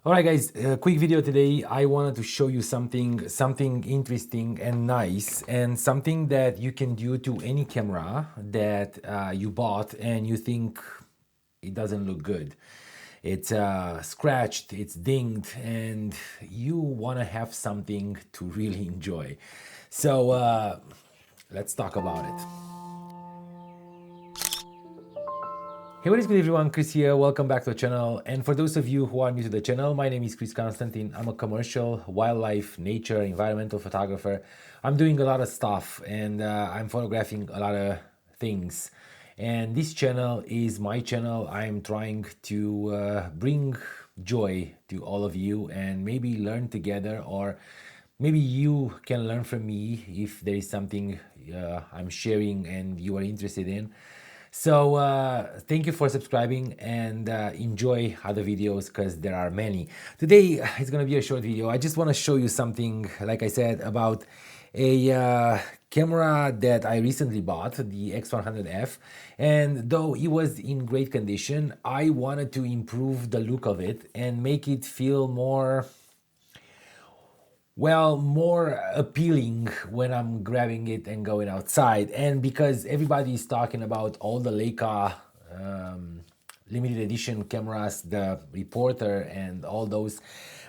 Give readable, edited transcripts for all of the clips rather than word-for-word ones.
Alright guys, quick video today. I wanted to show you something interesting and nice, and something that you can do to any camera that you bought and you think it doesn't look good. It's scratched, it's dinged, and you want to have something to really enjoy. So let's talk about it. Hey, what is good everyone, Chris here, welcome back to the channel. And for those of you who are new to the channel, my name is Chris Constantine. I'm a commercial, wildlife, nature, environmental photographer. I'm doing a lot of stuff and I'm photographing a lot of things. And this channel is my channel. I'm trying to bring joy to all of you and maybe learn together, or maybe you can learn from me if there is something I'm sharing and you are interested in. So thank you for subscribing and enjoy other videos because there are many. Today it's going to be a short video. I just want to show you something, like I said, about a camera that I recently bought, the X100F. And though it was in great condition, I wanted to improve the look of it and make it feel more appealing when I'm grabbing it and going outside. And because everybody is talking about all the Leica limited edition cameras, the Reporter and all those,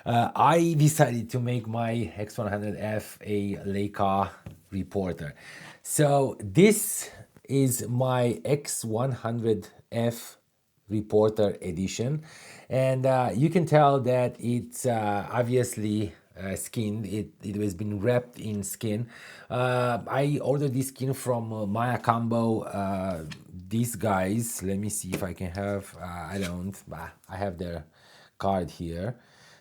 I decided to make my X100F a Leica Reporter. So this is my X100F Reporter edition, and you can tell that it's obviously skinned. It has been wrapped in skin. I ordered this skin from Maya Combo. These guys, let me see if I can have, I don't, I have their card here.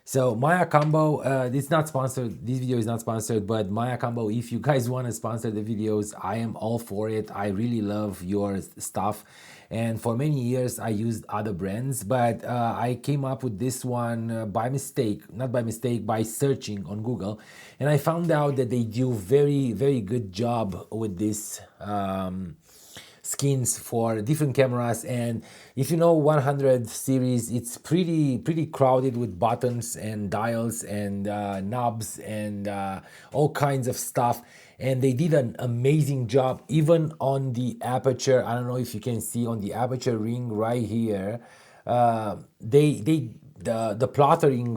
So Maya Combo, this is not sponsored, this video is not sponsored, but Maya Combo, if you guys want to sponsor the videos, I am all for it. I really love your stuff. And for many years I used other brands, but I came up with this one by mistake, not by mistake, by searching on Google. And I found out that they do very good job with this skins for different cameras. And if you know 100 series, it's pretty crowded with buttons and dials and knobs and all kinds of stuff. And they did an amazing job even on the Aperture. I don't know if you can see on the Aperture ring right here, the plottering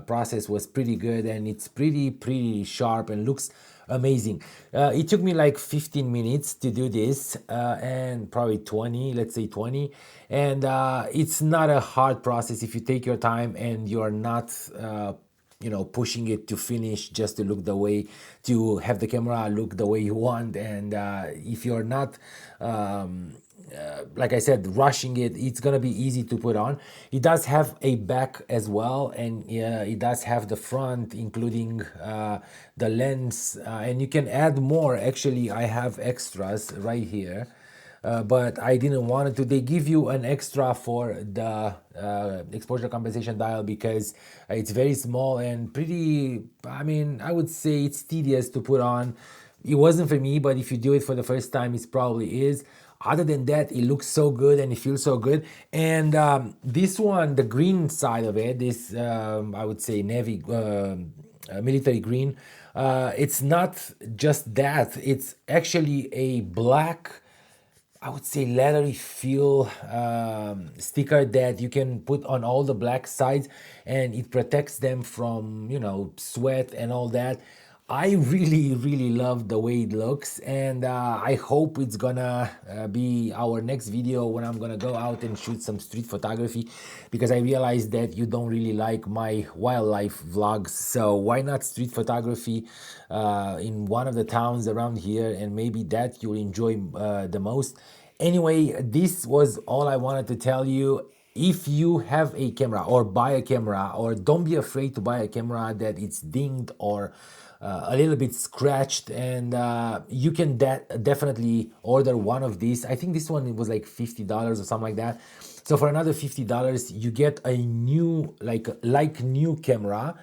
process was pretty good, and it's pretty sharp and looks amazing. It took me like 15 minutes to do this, and probably 20, let's say 20. And it's not a hard process if you take your time and you're not you know, pushing it to finish just to look the way, to have the camera look the way you want. And if you're not like I said, rushing it, it's gonna be easy to put on. It does have a back as well, and it does have the front, including the lens, and you can add more. Actually, I have extras right here, but I didn't want to. They give you an extra for the exposure compensation dial because it's very small and pretty, I mean, I would say it's tedious to put on. It wasn't for me, but if you do it for the first time, it probably is. Other than that, it looks so good and it feels so good. And this one, the green side of it, this I would say navy military green, it's not just that, it's actually a black, I would say leathery feel sticker that you can put on all the black sides, and it protects them from, you know, sweat and all that. I really love the way it looks, and I hope it's gonna be our next video when I'm gonna go out and shoot some street photography, because I realized that you don't really like my wildlife vlogs. So why not street photography in one of the towns around here, and maybe that you'll enjoy the most. Anyway, this was all I wanted to tell you. If you have a camera, or buy a camera, or don't be afraid to buy a camera that it's dinged or a little bit scratched, and you can definitely order one of these. I think this one was like $50 or something like that. So for another $50 you get a new, like new camera,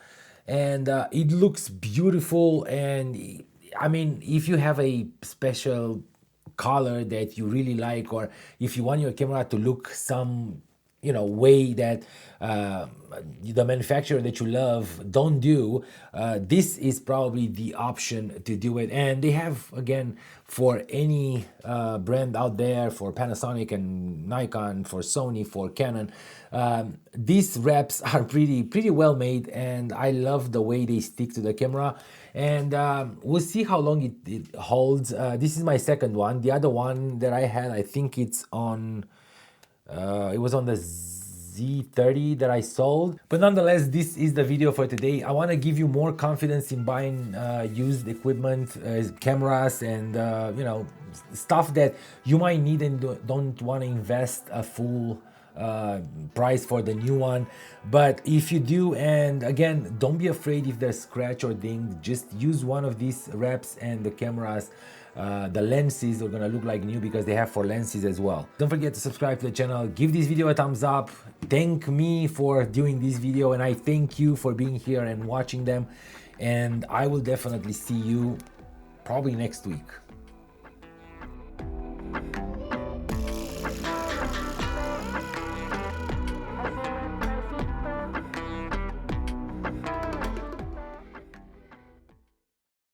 and it looks beautiful. And I mean, if you have a special color that you really like, or if you want your camera to look some, you know, way that the manufacturer that you love don't do, this is probably the option to do it. And they have, again, for any brand out there, for Panasonic and Nikon, for Sony, for Canon, these wraps are pretty well made, and I love the way they stick to the camera. And we'll see how long it holds. This is my second one. The other one that I had, I think it's on, it was on the Z30 that I sold. But nonetheless, this is the video for today. I want to give you more confidence in buying used equipment, cameras, and you know, stuff that you might need and don't want to invest a full price for the new one. But if you do, and again, don't be afraid if there's scratch or ding, just use one of these wraps, and the cameras, the lenses are gonna look like new because they have for lenses as well. Don't forget to subscribe to the channel, give this video a thumbs up, thank me for doing this video, and I thank you for being here and watching them, and I will definitely see you probably next week.